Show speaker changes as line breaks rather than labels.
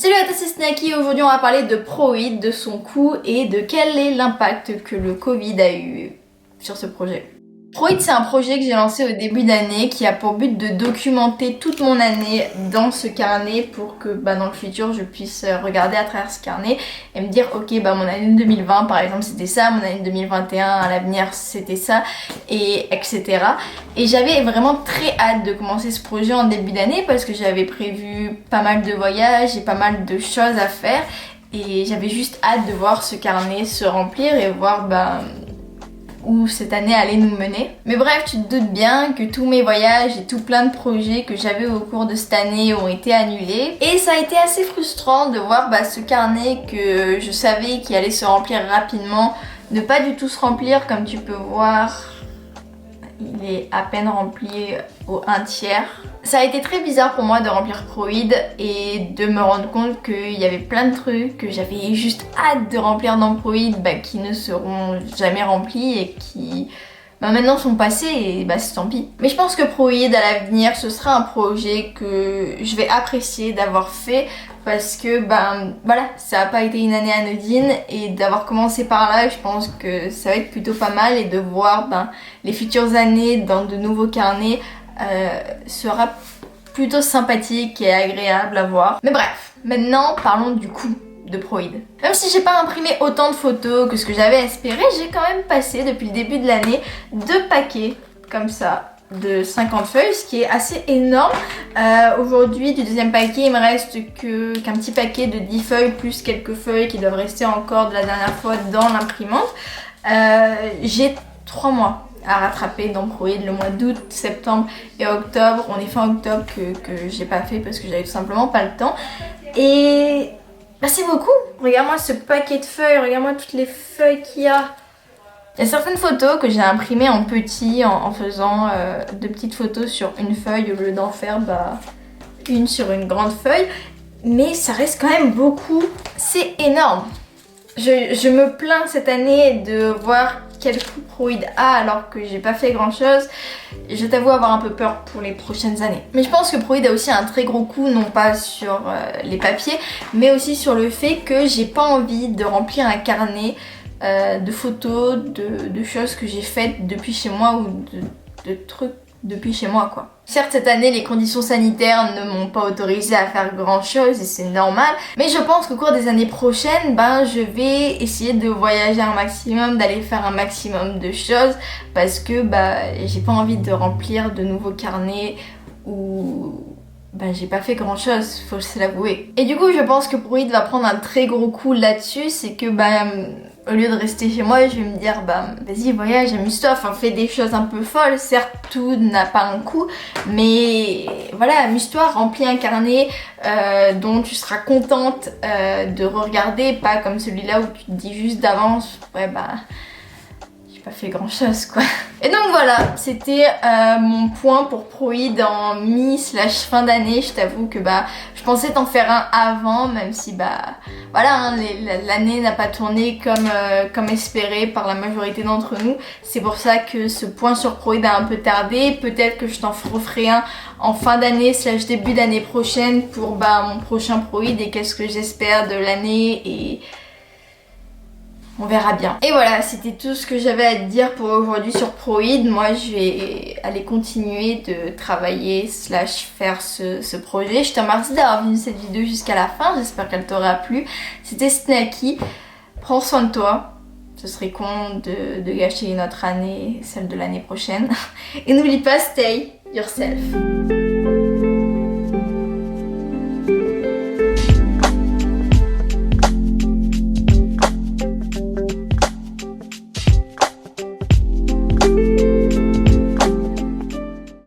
Salut à tous, c'est Snacky. Aujourd'hui on va parler de Proid, de son coût et de quel est l'impact que le Covid a eu sur ce projet. Proid, c'est un projet que j'ai lancé au début d'année qui a pour but de documenter toute mon année dans ce carnet pour que dans le futur je puisse regarder à travers ce carnet et me dire ok mon année 2020 par exemple c'était ça, mon année 2021 à l'avenir c'était ça et etc. Et j'avais vraiment très hâte de commencer ce projet en début d'année parce que j'avais prévu pas mal de voyages et pas mal de choses à faire et j'avais juste hâte de voir ce carnet se remplir et voir où cette année allait nous mener. Mais bref, tu te doutes bien que tous mes voyages et tout plein de projets que j'avais au cours de cette année ont été annulés. Et ça a été assez frustrant de voir ce carnet que je savais qu'il allait se remplir rapidement, ne pas du tout se remplir. Comme tu peux voir, il est à peine rempli au 1/3. Ça a été très bizarre pour moi de remplir Proid et de me rendre compte qu'il y avait plein de trucs que j'avais juste hâte de remplir dans Proid qui ne seront jamais remplis et qui maintenant sont passés et c'est tant pis. Mais je pense que Proid à l'avenir ce sera un projet que je vais apprécier d'avoir fait parce que voilà, ça n'a pas été une année anodine et d'avoir commencé par là, je pense que ça va être plutôt pas mal et de voir les futures années dans de nouveaux carnets sera plutôt sympathique et agréable à voir. Mais bref, maintenant parlons du coût de Proid. Même si j'ai pas imprimé autant de photos que ce que j'avais espéré, j'ai quand même passé depuis le début de l'année 2 paquets comme ça de 50 feuilles, ce qui est assez énorme. Aujourd'hui, du deuxième paquet, il me reste qu'un petit paquet de 10 feuilles plus quelques feuilles qui doivent rester encore de la dernière fois dans l'imprimante. J'ai 3 mois à rattraper dans Proid, le mois d'août, septembre et octobre. On est fin octobre que j'ai pas fait parce que j'avais tout simplement pas le temps. Et c'est beaucoup. Regarde-moi ce paquet de feuilles, regarde-moi toutes les feuilles qu'il y a. Il y a certaines photos que j'ai imprimées en petit en faisant de petites photos sur une feuille au lieu d'en faire une sur une grande feuille. Mais ça reste quand même beaucoup. C'est énorme. Je me plains cette année de voir quel coût Proid a alors que j'ai pas fait grand chose. Je t'avoue avoir un peu peur pour les prochaines années. Mais je pense que Proid a aussi un très gros coût, non pas sur les papiers, mais aussi sur le fait que j'ai pas envie de remplir un carnet de photos, de choses que j'ai faites depuis chez moi ou de trucs depuis chez moi quoi. Certes cette année les conditions sanitaires ne m'ont pas autorisée à faire grand chose et c'est normal, mais je pense qu'au cours des années prochaines je vais essayer de voyager un maximum, d'aller faire un maximum de choses parce que j'ai pas envie de remplir de nouveaux carnets où j'ai pas fait grand chose, faut se l'avouer. Et du coup je pense que Proid va prendre un très gros coup là-dessus, c'est que au lieu de rester chez moi, je vais me dire vas-y voyage, amuse-toi, fais des choses un peu folles. Certes tout n'a pas un coût, mais voilà, amuse-toi, remplis un carnet dont tu seras contente de regarder, pas comme celui-là où tu te dis juste d'avance j'ai pas fait grand chose quoi. Et donc voilà, c'était mon point pour Proid en mi/fin d'année. Je t'avoue que je pensais t'en faire un avant, même si voilà l'année n'a pas tourné comme espéré par la majorité d'entre nous. C'est pour ça que ce point sur Proid a un peu tardé. Peut-être que je t'en referai un en fin d'année/début d'année prochaine pour mon prochain Proid et qu'est-ce que j'espère de l'année et on verra bien. Et voilà, c'était tout ce que j'avais à te dire pour aujourd'hui sur Proid. Moi, je vais aller continuer de travailler / faire ce projet. Je te remercie d'avoir vu cette vidéo jusqu'à la fin. J'espère qu'elle t'aura plu. C'était Snacky. Prends soin de toi. Ce serait con de gâcher notre année, celle de l'année prochaine. Et n'oublie pas, stay yourself.